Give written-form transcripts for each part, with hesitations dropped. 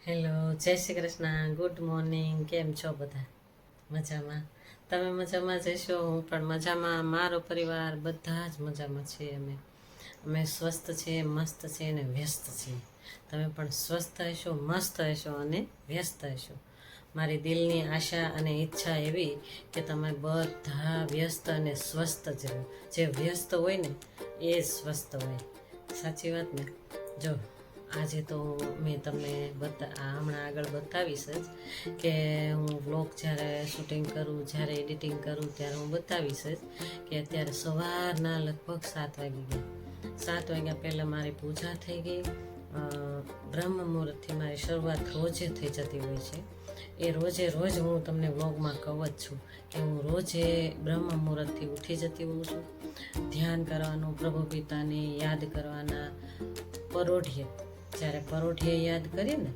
Hello, જય Shri Krishna. Good morning. કેમ છો બધા? મજામાં? તમે મજામાં જશો, હું પણ મજામાં. મારો પરિવાર બધા જ મજામાં છીએ. અમે સ્વસ્થ છીએ, મસ્ત છીએ અને વ્યસ્ત છીએ. તમે પણ સ્વસ્થ હશો, મસ્ત હશો અને વ્યસ્ત હશો. મારી દિલની આશા અને ઈચ્છા એવી કે તમે બધા વ્યસ્ત અને સ્વસ્થ જ રહો. જે વ્યસ્ત હોય ને એ સ્વસ્થ હોય. સાચી વાત ને? જો આજે તો મેં તમને હમણાં આગળ બતાવીશ જ કે હું વ્લોગ જ્યારે શૂટિંગ કરું, જ્યારે એડિટિંગ કરું ત્યારે હું બતાવીશ જ કે અત્યારે સવારના લગભગ 7 વાગી ગયા. 7 વાગ્યા પહેલાં મારી પૂજા થઈ ગઈ. બ્રહ્મ મુહૂર્તથી મારી શરૂઆત રોજે થઈ જતી હોય છે. એ રોજ હું તમને વ્લોગમાં કહું જ છું કે હું રોજે બ્રહ્મ મુહૂર્તથી ઉઠી જતી હોઉં છું. ધ્યાન કરવાનું, પ્રભુ પિતાને યાદ કરવાના. જ્યારે પરોઢિયે યાદ કરીએ ને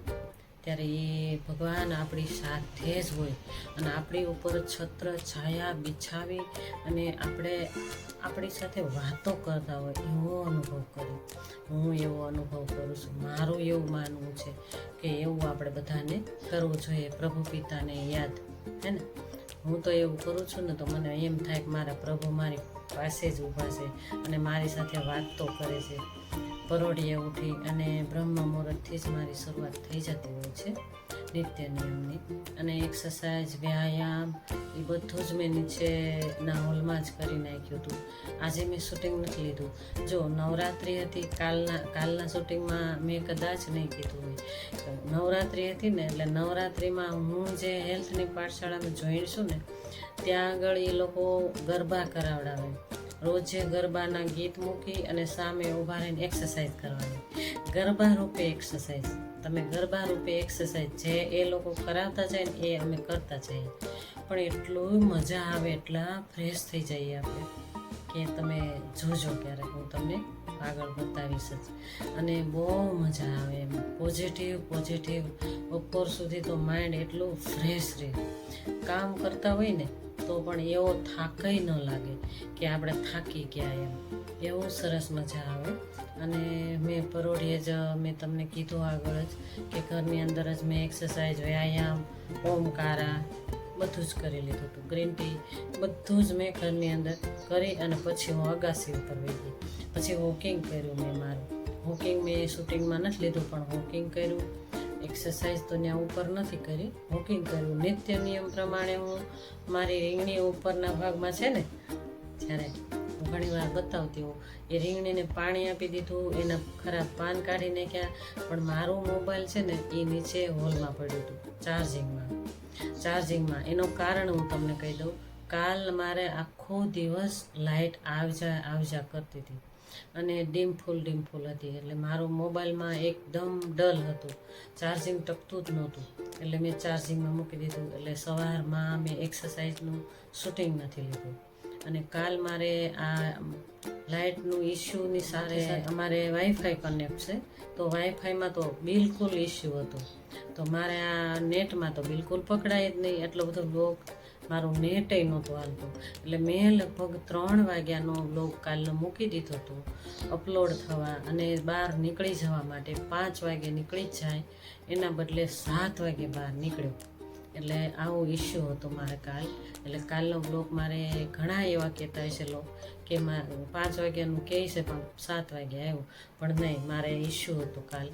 ત્યારે એ ભગવાન આપણી સાથે જ હોય અને આપણી ઉપર છત્ર છાયા બિછાવી અને આપણી સાથે વાતો કરતા હોય એવો અનુભવ કર્યો. હું એવો અનુભવ કરું છું. મારું એવું માનવું છે કે એવું આપણે બધાને કરવું જોઈએ. પ્રભુ પિતાને યાદ, હે ને? હું તો એવું કરું છું ને તો મને એમ થાય કે મારા પ્રભુ મારી પાસે જ ઊભા છે અને મારી સાથે વાત તો કરે છે. પરોઢિયે ઉઠી અને બ્રહ્મ મુહૂર્તથી જ મારી શરૂઆત થઈ જતી હોય છે નિત્ય નિયમની. અને એક્સરસાઇઝ, વ્યાયામ એ બધું જ મેં નીચેના હોલમાં જ કરી નાખ્યું હતું. આજે મેં શૂટિંગ નથી લીધું. જો નવરાત્રિ હતી, કાલના શૂટિંગમાં મેં કદાચ નહીં કીધું હોય. નવરાત્રિ હતી ને એટલે નવરાત્રિમાં હું જે હેલ્થની પાઠશાળામાં જોઈન છું ને ત્યાં આગળ એ લોકો ગરબા કરાવડાવે. રોજે ગરબાના ગીત મૂકી અને સામે ઊભા રહીને એક્સરસાઇઝ કરવાની. ગરબા રૂપે એક્સરસાઇઝ. તમે ગરબા રૂપે એક્સરસાઇઝ જે એ લોકો કરાવતા જાય ને એ અમે કરતા જઈએ. પણ એટલું મજા આવે, એટલા ફ્રેશ થઈ જઈએ આપણે કે તમે જોજો ક્યારેક, હું તમને આગળ બતાવીશ જ. અને બહુ મજા આવે એમ. પોઝિટિવ બપોર સુધી તો માઇન્ડ એટલું ફ્રેશ રહે. કામ કરતા હોય ને તો પણ એવો થાકય ન લાગે કે આપણે થાકી ગયા એમ. એવું સરસ મજા આવે. અને મેં પરોઢિયે જ મેં તમને કીધું આગળ જ કે ઘરની અંદર જ મેં એક્સરસાઇઝ, વ્યાયામ, ઓમકારા બધું જ કરી લીધું હતું. ગ્રીન ટી બધું જ મેં ઘરની અંદર કરી અને પછી હું અગાસી ઉપર વહી ગઈ. પછી વોકિંગ કર્યું મેં મારું. વોકિંગ મેં શૂટિંગમાં નથી લીધું પણ વોકિંગ કર્યું. એક્સરસાઇઝ તો ત્યાં ઉપર નથી કરી, વોકિંગ કર્યું. નિત્ય નિયમ પ્રમાણે હું મારી રીંગણી ઉપરના ભાગમાં છે ને, જ્યારે હું ઘણી વાર બતાવતી હોઉં, એ રીંગણીને પાણી આપી દીધું, એના ખરાબ પાન કાઢી નાખ્યા. પણ મારું મોબાઈલ છે ને એ નીચે હોલમાં પડ્યું હતું ચાર્જિંગમાં. એનું કારણ હું તમને કહી દઉં. કાલ મારે આખો દિવસ લાઇટ આવજા કરતી હતી અને ડીમ ફૂલ હતી. એટલે મારું મોબાઈલમાં એકદમ ડલ હતું, ચાર્જિંગ ટકતું જ નહોતું. એટલે મેં ચાર્જિંગમાં મૂકી દીધું. એટલે સવારમાં મેં એક્સરસાઇઝનું શૂટિંગ નથી લીધું. અને કાલ મારે આ લાઇટનું ઇસ્યુની સાથે અમારે વાઈફાઈ કનેક્ટ છે, તો વાઈફાઈમાં તો બિલકુલ ઇસ્યુ હતો. તો મારે આ નેટમાં તો બિલકુલ પકડાય જ નહીં. એટલો બધો બ્લોગ મારું નેટય નહોતું હાલતું. એટલે મેં લગભગ 3 વાગ્યાનો બ્લોગ કાલનો મૂકી દીધો હતો અપલોડ થવા, અને બહાર નીકળી જવા માટે 5 વાગે નીકળી જ જાય એના બદલે 7 વાગે બહાર નીકળ્યો. એટલે આવો ઇસ્યુ હતો મારે કાલ. એટલે કાલનો બ્લોગ મારે ઘણા એવા કહેતા હશે લોકો કે 5 વાગ્યાનું કહે છે પણ 7 વાગે આવ્યો. પણ નહીં, મારે ઇસ્યુ હતો કાલ.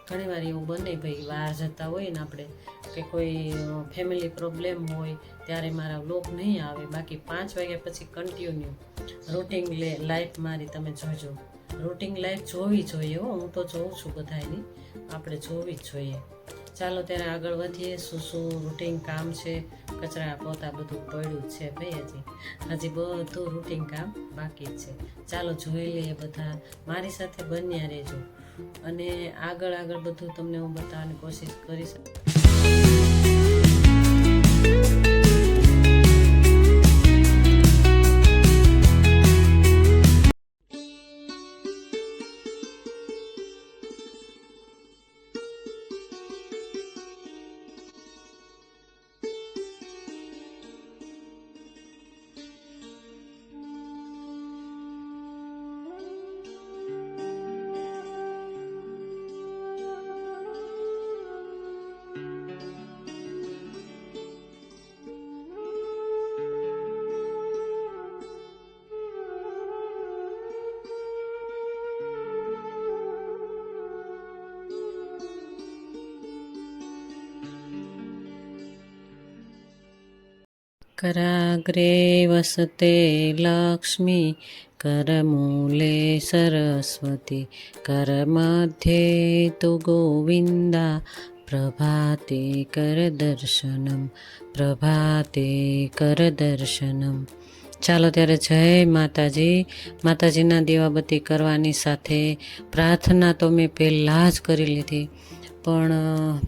ઘણીવાર એવું બને ભાઈ, બહાર જતા હોય ને આપણે કે કોઈ ફેમિલી પ્રોબ્લેમ હોય ત્યારે મારા બ્લોગ નહીં આવે. બાકી 5 વાગ્યા પછી કન્ટિન્યુ રૂટિન લાઈફ મારી તમે જોજો. રૂટિન લાઈફ જોવી જોઈએ હો. હું તો જોઉં છું બધાની, આપણે જોવી જ જોઈએ. ચાલો ત્યારે આગળ વધીએ. શું રૂટિન કામ છે, કચરા પોતા બધું પડ્યું જ છે ભાઈ. હજી બધું રૂટિન કામ બાકી જ છે. ચાલો જોઈ લઈએ બધા. મારી સાથે બન્યા રહેજો અને આગળ બધું તમને હું બતાવવાની કોશિશ કરીશ. कराग्रे वसते लक्ष्मी करमूले सरस्वती करमध्ये तु गोविन्दा प्रभाते करदर्शनम પ્રભાતે કરદર્શનમ. ચાલો ત્યારે જય માતાજી. માતાજીના દીવાબત્તી કરવાની સાથે પ્રાર્થના તો મેં પહેલાં જ કરી લીધી, પણ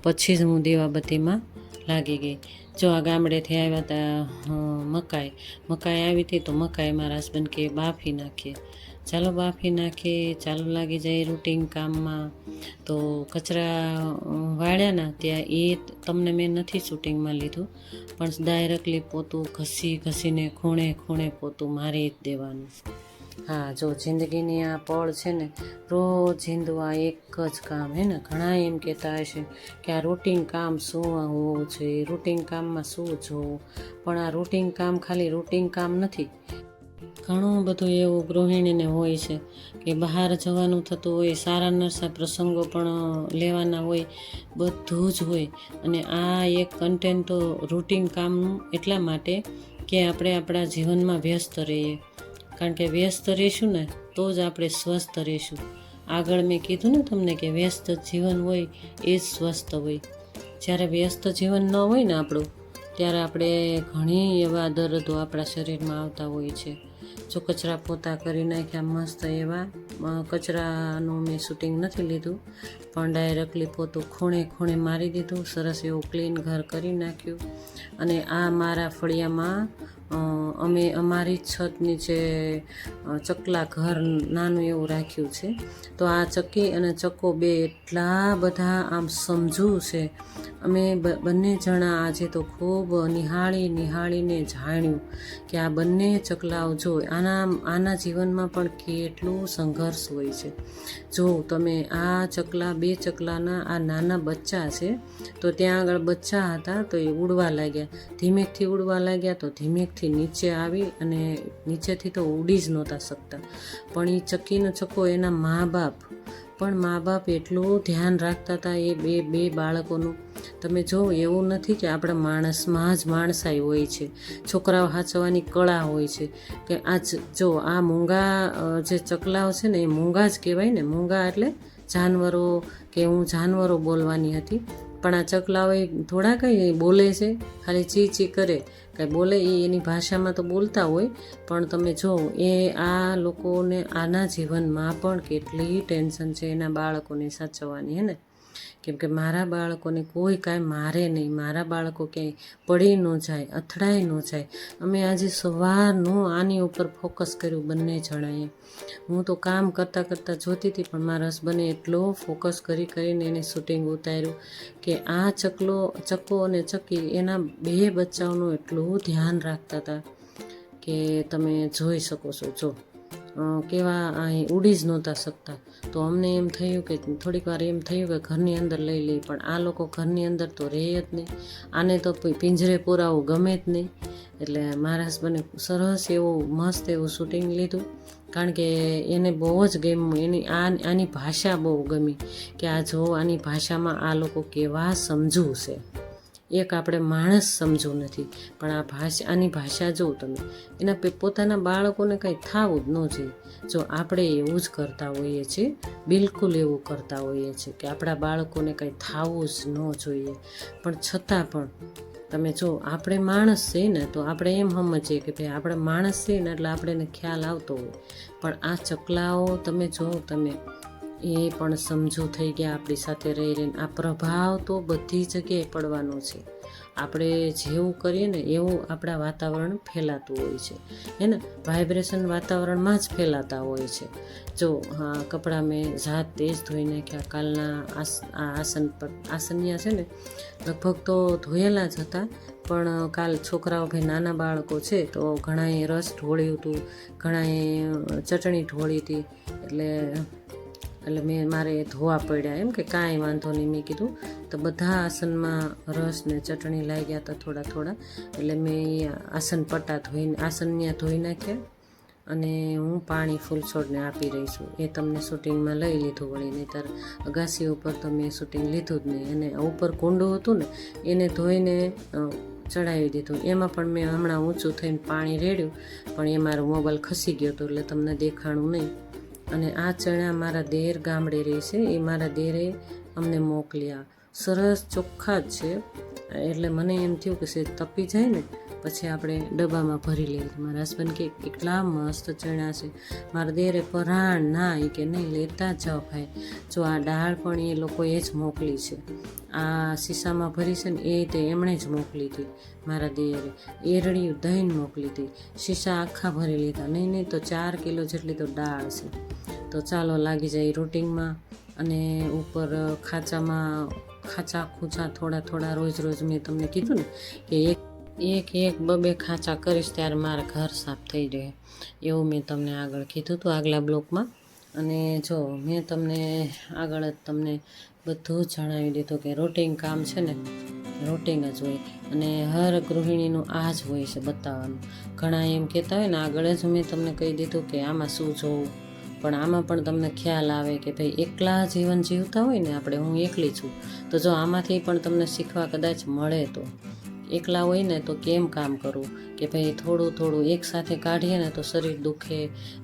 પછી જ હું દીવાબત્તીમાં લાગી ગઈ. જો આ ગામડેથી આવ્યા હતા મકાઈ આવી હતી, તો મકાઈ મારા હસબન્ડ કે બાફી નાખીએ. ચાલો બાફી નાખીએ, ચાલો લાગી જાય રૂટિન કામમાં. તો કચરા વાળ્યાના ત્યાં એ તમને મેં નથી શૂટિંગમાં લીધું, પણ ડાયરેક્ટલી પોતું ઘસીને ખૂણે પોતું મારી જ દેવાનું. હા, જો જિંદગીની આ પળ છે ને, રોજ ઝીંદવા એક જ કામ હે ને. ઘણા એમ કહેતા હશે કે આ રૂટિન કામ શું હોવું જોઈએ, રૂટિન કામમાં શું જોવું, પણ આ રૂટિન કામ ખાલી રૂટિન કામ નથી. ઘણું બધું એવું ગૃહિણીને હોય છે કે બહાર જવાનું થતું હોય, સારા નરસા પ્રસંગો પણ લેવાના હોય, બધું જ હોય. અને આ એક કન્ટેન્ટ તો રૂટિન કામનું એટલા માટે કે આપણે આપણા જીવનમાં વ્યસ્ત રહીએ, કારણ કે વ્યસ્ત રહીશું ને તો જ આપણે સ્વસ્થ રહીશું. આગળ મેં કીધું ને તમને કે વ્યસ્ત જીવન હોય એ જ સ્વસ્થ હોય. જ્યારે વ્યસ્ત જીવન ન હોય ને આપણું, ત્યારે આપણે ઘણી એવા દર્દો આપણા શરીરમાં આવતા હોય છે. જો કચરા પોતા કરી નાખ્યા મસ્ત એવા, કચરાનું મેં શૂટિંગ નથી લીધું, પણ ડાયરેક્ટલી પોતું ખૂણે મારી દીધું, સરસ એવું ક્લીન ઘર કરી નાખ્યું. અને આ મારા ફળિયામાં અમે અમારી છત નીચે ચકલા ઘર નાનું એવું રાખ્યું છે. તો આ ચક્કી અને ચક્કો બે એટલા બધા આમ સમજુ છે. અમે બંને જણા આજે તો ખૂબ નિહાળીને જાણ્યું કે આ બંને ચકલાઓ જો આના જીવનમાં પણ કેટલું સંઘર્ષ હોય છે. જો તમે આ બે ચકલાના આ નાના બચ્ચા છે, તો ત્યાં આગળ બચ્ચા હતા તો એ ઉડવા લાગ્યા, ધીમેકથી ઉડવા લાગ્યા, તો ધીમેકથી નીચે આવી અને નીચેથી તો ઉડી જ નહોતા શકતા. પણ એ ચક્કીનો ચક્કો એના મા બાપ એટલું ધ્યાન રાખતા હતા એ બે બાળકોનું. તમે જો એવું નથી કે આપણા માણસમાં જ માણસાઈ હોય છે, છોકરાઓ સાચવવાની કળા હોય છે. કે જો આ મૂંગા જે ચકલાઓ છે ને એ મૂંગા જ કહેવાય ને. મૂંગા એટલે જાનવરો, કે હું જાનવરો બોલવાની હતી, પણ આ ચકલાઓ થોડા કંઈ બોલે છે, ખાલી ચી કરે, કંઈ બોલે એ એની ભાષામાં તો બોલતા હોય. પણ તમે જો આ લોકોને આના જીવનમાં પણ કેટલી ટેન્શન છે એના બાળકોને સાચવવાની, હે ને. કેમ કે મારા બાળકોને કોઈ કાંઈ મારે નહીં, મારા બાળકો ક્યાંય પડી ન જાય, અથડાઈ ન જાય. અમે આજે સવારનું આની ઉપર ફોકસ કર્યું બંને જણાએ. હું તો કામ કરતાં જોતી હતી, પણ મારા હસબન્ડે એટલો ફોકસ કરીને એને શૂટિંગ ઉતાર્યું કે આ ચક્કો અને ચક્કી એના બે બચ્ચાઓનું એટલું ધ્યાન રાખતા હતા કે તમે જોઈ શકો છો. જો કેવા અહીં ઉડી જ નહોતા શકતા. તો અમને એમ થયું કે થોડીક વાર એમ થયું કે ઘરની અંદર લઈ લઈએ, પણ આ લોકો ઘરની અંદર તો રહે જ નહીં, આને તો પિંજરે પુરાવું ગમે જ નહીં. એટલે મારા હસબન્ડે સરસ એવું મસ્ત એવું શૂટિંગ લીધું, કારણ કે એને બહુ જ ગમ્યું. આની ભાષા બહુ ગમી કે આ જો આની ભાષામાં આ લોકો કેવા સમજુ છે. એક આપણે માણસ સમજુ નથી, પણ આની ભાષા જો તમે એના પોતાના બાળકોને કંઈ થવું જ ન જોઈએ. જો આપણે એવું જ કરતા હોઈએ છીએ, બિલકુલ એવું કરતા હોઈએ છીએ કે આપણા બાળકોને કંઈ થવું જ ન જોઈએ. પણ છતાં પણ તમે જો આપણે માણસ છીએ ને, તો આપણે એમ સમજીએ કે ભાઈ આપણે માણસ છીએ ને એટલે આપણે એને ખ્યાલ આવતો હોય. પણ આ ચકલાઓ તમે એ પણ સમજુ થઈ ગયા આપણી સાથે રહીને. આ પ્રભાવ તો બધી જગ્યાએ પડવાનો છે. આપણે જેવું કરીએ ને એવું આપણા વાતાવરણ ફેલાતું હોય છે, હે ને. વાઇબ્રેશન વાતાવરણમાં જ ફેલાતા હોય છે. જો હા, કપડાં મેં જાતે જ ધોઈ નાખ્યા કાલના. આસનિયા છે ને લગભગ તો ધોયેલા જ હતા, પણ કાલ છોકરાઓ ભાઈ નાના બાળકો છે તો ઘણાએ રસ ઢોળ્યું હતું, ઘણાએ ચટણી ઢોળી હતી. એટલે મારે ધોવા પડ્યા. એમ કે કાંઈ વાંધો નહીં, મેં કીધું. તો બધા આસનમાં રસ ને ચટણી લાગ્યા હતા થોડા. એટલે મેં આસનિયા ધોઈ નાખ્યા, અને હું પાણી ફૂલછોડને આપી રહી છું. એ તમને શૂટિંગમાં લઈ લીધું વળી, નહીંતર અગાસી ઉપર તો મેં શૂટિંગ લીધું જ નહીં. અને ઉપર કુંડું હતું ને એને ધોઈને ચડાવી દીધું. એમાં પણ મેં હમણાં ઊંચું થઈને પાણી રેડ્યું, પણ એ મારો મોબાઈલ ખસી ગયો હતો એટલે તમને દેખાણું નહીં. અને આ ચણા મારા દેર ગામડે રહે છે, એ મારા દેરે અમને મોકલ્યા. સરસ ચોખ્ખા જ છે, એટલે મને એમ થયું કે તપી જાય ને પછી આપણે ડબ્બામાં ભરી લઈએ. મારા હસબન્ડ કે એટલા મસ્ત ચણા છે. મારા દેરે પરાણ ના એ કે નહીં લેતા જ જાઓ ભાઈ. જો આ દાળ પણ એ લોકોએ જ મોકલી છે, આ શીશામાં ભરી છે ને એ તે એમણે જ મોકલી હતી. મારા દેરે એરડિયું દહીં મોકલી હતી, શીશા આખા ભરી લીધા. નહીં તો 4 કિલો જેટલી તો દાળ છે. તો ચાલો લાગી જાય રૂટિનમાં. અને ઉપર ખાચા ખૂચા થોડા રોજ મેં તમને કીધું ને કે એક બબે ખાંચા કરીશ ત્યારે મારા ઘર સાફ થઈ જાય, એવું મેં તમને આગળ કીધું હતું આગલા બ્લોકમાં. અને જો મેં તમને આગળ જ તમને બધું જ જણાવી દીધું કે રૂટિન કામ છે ને રૂટિન જ હોય, અને હર ગૃહિણીનું આ જ હોય છે બતાવવાનું. ઘણા એમ કહેતા હોય ને આગળ જ મેં તમને કહી દીધું કે આમાં શું જોવું, પણ આમાં પણ તમને ખ્યાલ આવે કે ભાઈ એકલા જીવન જીવતા હોય ને આપણે, હું એકલી છું તો જો આમાંથી પણ તમને શીખવા કદાચ મળે. તો એકલા હોય ને તો કેમ કામ કરવું, કે ભાઈ થોડું એક સાથે કાઢીએ ને તો શરીર દુખે,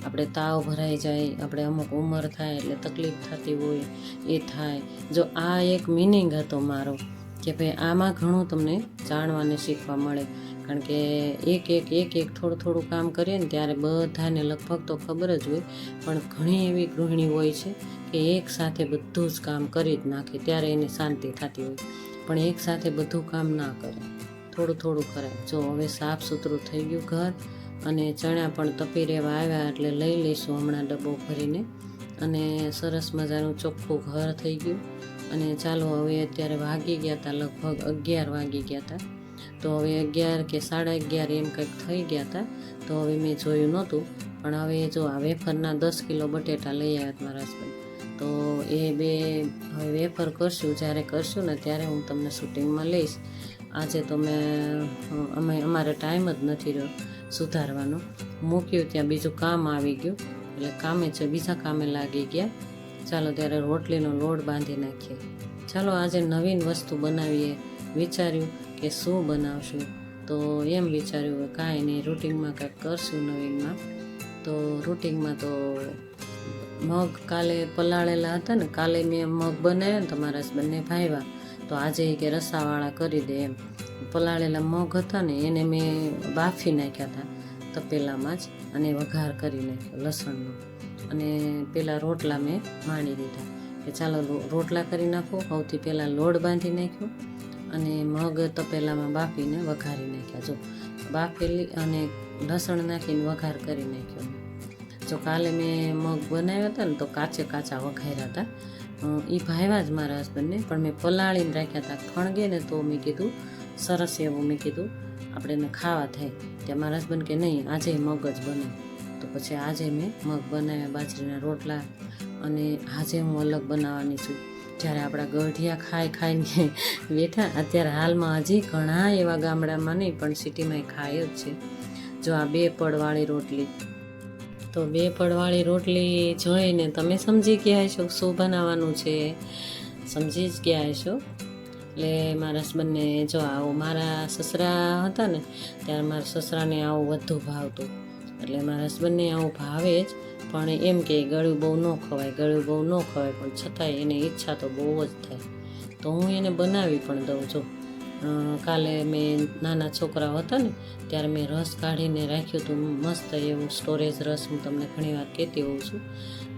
આપણે તાવ ભરાઈ જાય, આપણે અમુક ઉંમર થાય એટલે તકલીફ થતી હોય એ થાય. જો આ એક મિનિંગ હતો મારો કે ભાઈ આમાં ઘણું તમને જાણવાને શીખવા મળે. કારણ કે એક થોડું કામ કરીએ ને ત્યારે બધાને લગભગ તો ખબર જ હોય, પણ ઘણી એવી ગૃહિણી હોય છે કે એક સાથે બધું જ કામ કરી જ નાખે ત્યારે એને શાંતિ થતી હોય, પણ એક સાથે બધું કામ ના કરે, થોડું કરે. જો હવે સાફ સુથરું થઈ ગયું ઘર, અને ચણા પણ તપી રહેવા આવ્યા એટલે લઈ લઈશું હમણાં ડબ્બો ભરીને. અને સરસ મજાનું ચોખ્ખું ઘર થઈ ગયું. અને ચાલો હવે અત્યારે વાગી ગયા હતા, લગભગ 11 વાગી ગયા હતા. તો હવે 11 કે 11:30 એમ કંઈક થઈ ગયા હતા. તો હવે મેં જોયું નહોતું, પણ હવે જો આ વેફરના 10 કિલો બટેટા લઈ આવ્યા મારા હસબન્ડ. તો એ બે હવે વેફર કરશું, જ્યારે કરશું ને ત્યારે હું તમને શૂટિંગમાં લઈશ. આજે તો અમારે ટાઈમ જ નથી રહ્યો સુધારવાનો. મૂક્યું ત્યાં બીજું કામ આવી ગયું એટલે બીજા કામે લાગી ગયા. ચાલો ત્યારે રોટલીનો લોટ બાંધી નાખીએ. ચાલો આજે નવીન વસ્તુ બનાવીએ. વિચાર્યું કે શું બનાવશું, તો એમ વિચાર્યું કાંઈ નહીં રૂટિનમાં કાંઈક કરશું નવીનમાં. તો રૂટિનમાં તો મગ કાલે પલાળેલા હતા ને, કાલે મેં મગ બનાવ્યા ને તમારા હસબન્ડને ભાવ્યા, તો આજે કે રસાવાળા કરી દે એમ. પલાળેલા મગ હતા ને એને મેં બાફી નાખ્યા હતા તપેલામાં જ, અને વઘાર કરી નાખ્યો લસણનો. અને પેલા રોટલા મેં માંડી દીધા કે ચાલો રોટલા કરી નાખો. સૌથી પહેલાં લોટ બાંધી નાખ્યો અને મગ તપેલામાં બાફીને વઘારી નાખ્યા. જો બાફેલી અને લસણ નાખીને વઘાર કરી નાખ્યો. જો કાલે મેં મગ બનાવ્યા હતા ને તો કાચા વઘાર્યા હતા. એ ભાવ્યા જ મારા હસબન્ડને, પણ મેં પલાળીને રાખ્યા હતા. ખણગે ને તો મેં કીધું સરસ એવું મેં કીધું આપણે એને ખાવા થાય. ત્યાં મારા હસબન્ડ કે નહીં આજે મગ જ બને. તો પછી આજે મેં મગ બનાવ્યા, બાજરીના રોટલા. અને આજે હું અલગ બનાવવાની છું. જ્યારે આપણા ગઢિયા ખાઈને બેઠા, અત્યારે હાલમાં હજી ઘણા એવા ગામડામાં નહીં પણ સિટીમાં ખાય જ છે. જો આ 2 પડવાળી રોટલી, તો 2 પડવાળી રોટલી જોઈને તમે સમજી ગયા હશો શું બનાવવાનું છે, સમજી જ ગયા હશો. એટલે મારા હસબન્ડને જો આવું, મારા સસરા હતા ને ત્યારે મારા સસરાને આવું વધુ ભાવતું, એટલે મારા હસબન્ડને આવું ભાવે જ. પણ એમ કે ગળ્યું બહુ ન ખવાય, પણ છતાંય એને ઈચ્છા તો બહુ જ થાય. તો હું એને બનાવી પણ દઉં છું. કાલે મેં નાના છોકરાઓ હતા ને ત્યારે મેં રસ કાઢીને રાખ્યું હતું, મસ્ત એવું સ્ટોરેજ રસ, હું તમને ઘણીવાર કહેતી હોઉં છું.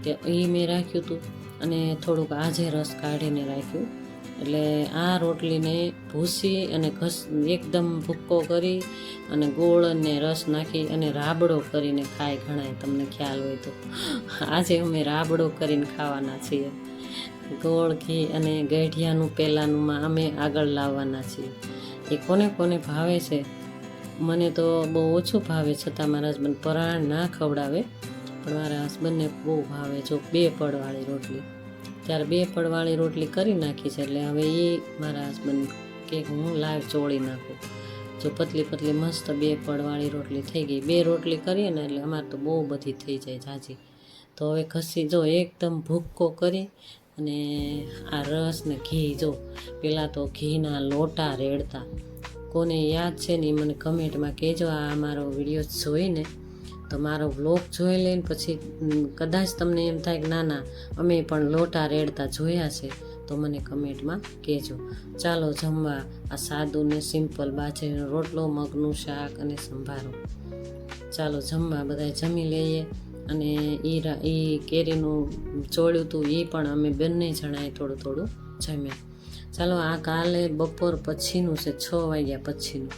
તે એ મેં રાખ્યું હતું, અને થોડુંક આજે રસ કાઢીને રાખ્યું. એટલે આ રોટલીને ભૂસી અને એકદમ ભૂક્કો કરી અને ગોળ અને રસ નાખી અને રાબડો કરીને ખાય ઘણાય, તમને ખ્યાલ હોય તો. આજે અમે રાબડો કરીને ખાવાના છીએ. ગોળ ઘી અને ગઢિયાનું પહેલાંનું અમે આગળ લાવવાના છીએ. એ કોને ભાવે છે, મને તો બહુ ઓછું ભાવે, છતાં મારા હસબન્ડ પરાણ ના ખવડાવે, પણ મારા હસબન્ડને બહુ ભાવે. જો 2 પડવાળી રોટલી, ત્યારે 2 પડવાળી રોટલી કરી નાખી છે. એટલે હવે એ મારા હસબન્ડ કે હું લાવ ચોળી નાખું. જો પતલી મસ્ત 2 પડવાળી રોટલી થઈ ગઈ. 2 રોટલી કરીએ ને એટલે અમારે તો બહુ બધી થઈ જાય જાજી. તો હવે ઘસી જો એકદમ ભૂક્કો કરી અને આ રસ ને ઘી, જો પહેલાં તો ઘીના લોટા રેડતા, કોને યાદ છે ને એ મને કમેન્ટમાં કહેજો. આ મારો વિડીયો જોઈને તો મારો વ્લોગ જોઈ લઈને પછી કદાચ તમને એમ થાય કે ના ના અમે પણ લોટા રેડતા જોયા છે તો મને કમેન્ટમાં કહેજો. ચાલો જમવા. આ સાદું ને સિમ્પલ બાજરીનો રોટલો, મગનું શાક અને સંભારો. ચાલો જમવા. બધા જમી લઈએ. અને એ કેરીનું ચોળ્યું હતું એ પણ અમે બંને જણાએ થોડું થોડું જમ્યા. ચાલો આ કાલે બપોર પછીનું છે, 6 વાગ્યા પછીનું.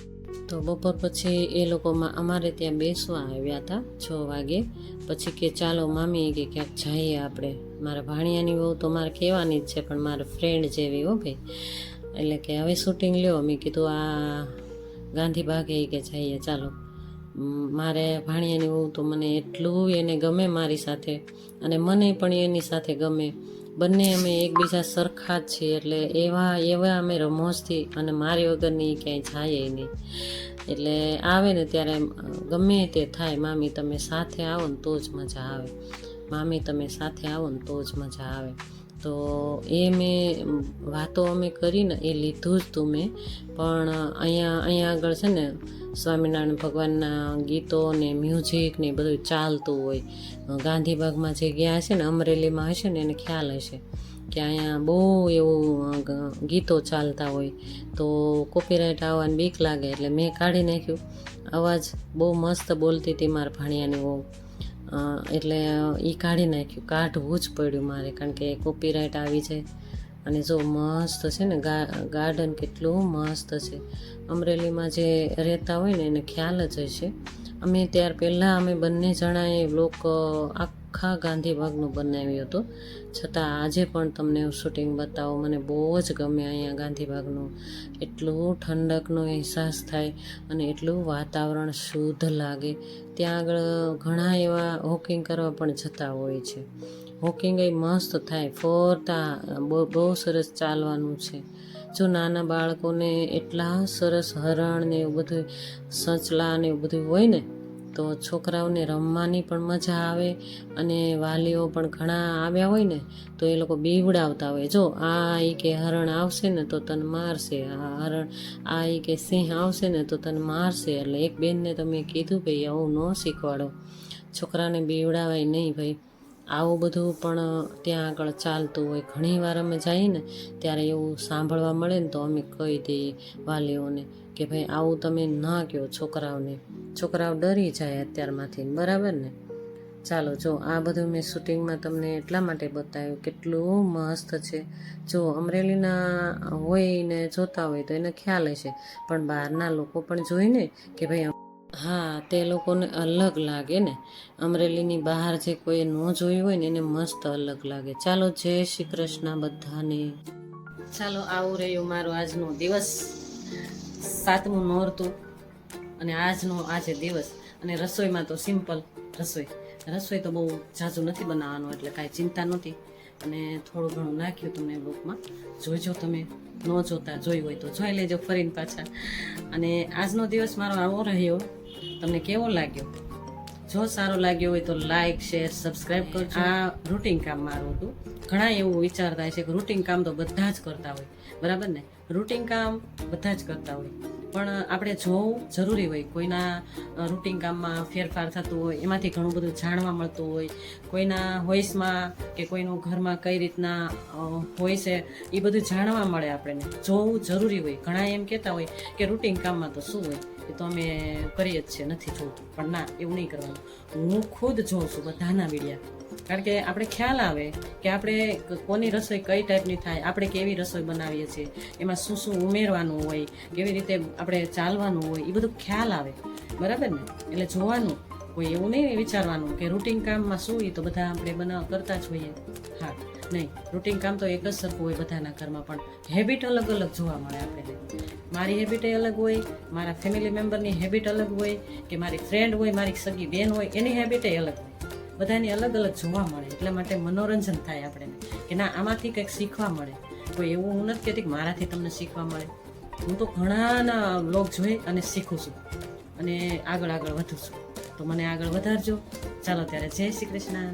તો બપોર પછી એ લોકોમાં અમારે ત્યાં બેસવા આવ્યા હતા 6 વાગે. પછી કે ચાલો મામી કે ક્યાંક જઈએ આપણે. મારા ભાણિયાની બહુ તો મારે કહેવાની જ છે પણ મારા ફ્રેન્ડ જેવી હો ભાઈ. એટલે કે હવે શૂટિંગ લ્યો. મેં કીધું આ ગાંધી બાગે કે જઈએ ચાલો. મારે ભાણિયાની બહુ તો મને એટલું એને ગમે મારી સાથે અને મને પણ એની સાથે ગમે. બંને અમે એકબીજા સરખા જ છીએ એટલે એવા અમે રમોજથી અને મારી વગરની ક્યાંય જાય નહીં. એટલે આવે ને ત્યારે ગમે તે થાય, મામી તમે સાથે આવો ને તો જ મજા આવે, મામી તમે સાથે આવો ને તો જ મજા આવે. તો એ મેં વાતો અમે કરીને એ લીધું જ તું મેં. પણ અહીંયા આગળ છે ને સ્વામિનારાયણ ભગવાનના ગીતો ને મ્યુઝિક ને બધું ચાલતું હોય. ગાંધીબાગમાં જે ગયા હશે ને, અમરેલીમાં હશે ને એને ખ્યાલ હશે કે અહીંયા બહુ એવું ગીતો ચાલતા હોય તો કોપીરાઇટ આવવાની બીક લાગે. એટલે મેં કાઢી નાખ્યું. અવાજ બહુ મસ્ત બોલતી હતી મારા ભાણિયાની બહુ, એટલે એ કાઢી નાખ્યું. કાઢવું જ પડ્યું મારે કારણ કે કોપીરાઇટ આવી જાય. અને જો મસ્ત છે ને ગાર્ડન કેટલું મસ્ત છે. અમરેલીમાં જે રહેતા હોય ને એને ખ્યાલ જ હશે. અમે ત્યાર પહેલાં અમે બંને જણાએ વ્લોગ આખા ગાંધીબાગનું બનાવ્યું હતું. છતાં આજે પણ તમને શૂટિંગ બતાવો. મને બહુ જ ગમે અહીંયા ગાંધીબાગનું. એટલું ઠંડકનો અહેસાસ થાય અને એટલું વાતાવરણ શુદ્ધ લાગે. ત્યાં આગળ ઘણા એવા વોકિંગ કરવા પણ જતા હોય છે. વોકિંગ એ મસ્ત થાય, ફરતા બહુ સરસ ચાલવાનું છે. જો નાના બાળકોને એટલા સરસ હરણ ને એવું બધું સચલા ને એવું બધું હોય ને તો છોકરાઓને રમવાની પણ મજા આવે. અને વાલીઓ પણ ઘણા આવ્યા હોય ને તો એ લોકો બીવડાવતા હોય, જો આ એ કે હરણ આવશે ને તો તને મારશે, આ એ કે સિંહ આવશે ને તો તને મારશે. એટલે એક બેનને તમે કીધું ભાઈ આવું ન શીખવાડો, છોકરાને બીવડાવાય નહીં ભાઈ. આવું બધું પણ ત્યાં આગળ ચાલતું હોય. ઘણી વાર અમે જઈએ ને ત્યારે એવું સાંભળવા મળે ને તો અમે કહી દઈએ વાલીઓને કે ભાઈ આવું તમે ના કહો છોકરાઓને. છોકરાઓ ડરી જાય અત્યારમાંથી, બરાબર ને. ચાલો જો આ બધું મેં શૂટિંગમાં તમને એટલા માટે બતાવ્યું કેટલું મસ્ત છે. જો અમરેલીના હોય ને જોતા હોય તો એને ખ્યાલ હશે, પણ બહારના લોકો પણ જોઈને કે ભાઈ હા તે લોકોને અલગ લાગે ને. અમરેલીની બહાર જે કોઈ ન જોયું હોય ને એને મસ્ત અલગ લાગે. ચાલો જય શ્રી કૃષ્ણ બધાને. ચાલો આવું રહ્યું મારો આજનો દિવસ, 7મું નોરતું અને આજે દિવસ. અને રસોઈમાં તો સિમ્પલ રસોઈ તો બહુ ઝાઝું નથી બનાવવાનું એટલે કાંઈ ચિંતા નહોતી. અને થોડું ઘણું નાખ્યું તમને બ્લોગમાં, જોઈજો. તમે ન જોતા જોયું હોય તો જોઈ લેજો ફરીને પાછા. અને આજનો દિવસ મારો આવો રહ્યો. તમને કેવો લાગ્યો? જો સારો લાગ્યો હોય તો લાઈક, શેર, સબસ્ક્રાઈબ કરજો. આ રૂટિન કામ મારું હતું. ઘણા એવું વિચારતા છે કે રૂટિન કામ તો બધા જ કરતા હોય, બરાબર ને. રૂટિન કામ બધા જ કરતા હોય પણ આપણે જોવું જરૂરી હોય. કોઈના રૂટિન કામમાં ફેરફાર થતું હોય, એમાંથી ઘણું બધું જાણવા મળતું હોય. કોઈના વોઇસમાં કે કોઈનું ઘરમાં કઈ રીતના હોય છે એ બધું જાણવા મળે આપણને. જોવું જરૂરી હોય. ઘણા એમ કહેતા હોય કે રૂટિન કામમાં તો શું હોય, એ તો અમે કરીએ જ છે, નથી જોતું. પણ ના, એવું નહીં કરવાનું. હું ખુદ જોઉં છું બધાના વિડીયા, કારણ કે આપણે ખ્યાલ આવે કે આપણે કોની રસોઈ કઈ ટાઈપની થાય, આપણે કેવી રસોઈ બનાવીએ છીએ, એમાં શું શું ઉમેરવાનું હોય, કેવી રીતે આપણે ચાલવાનું હોય, એ બધું ખ્યાલ આવે, બરાબર ને. એટલે જોવાનું. કોઈ એવું નહીં વિચારવાનું કે રૂટિન કામમાં શું, એ તો બધા આપણે કરતા જ હોઈએ. હા નહીં, રૂટિન કામ તો એક જ સરખું હોય બધાના ઘરમાં, પણ હેબિટ અલગ અલગ જોવા મળે આપણને. મારી હેબિટ અલગ હોય, મારા ફેમિલી મેમ્બરની હેબિટ અલગ હોય, કે મારી ફ્રેન્ડ હોય, મારી સગી બેન હોય, એની હેબિટ અલગ હોય. બધાની અલગ અલગ જોવા મળે. એટલા માટે મનોરંજન થાય આપણને કે ના આમાંથી કંઈક શીખવા મળે. કોઈ એવું હું નથી કહેતી કે મારાથી તમને શીખવા મળે. હું તો ઘણાના વ્લોગ જોઈ અને શીખું છું અને આગળ વધું છું. તો મને આગળ વધારજો. ચાલો ત્યારે જય શ્રી કૃષ્ણ.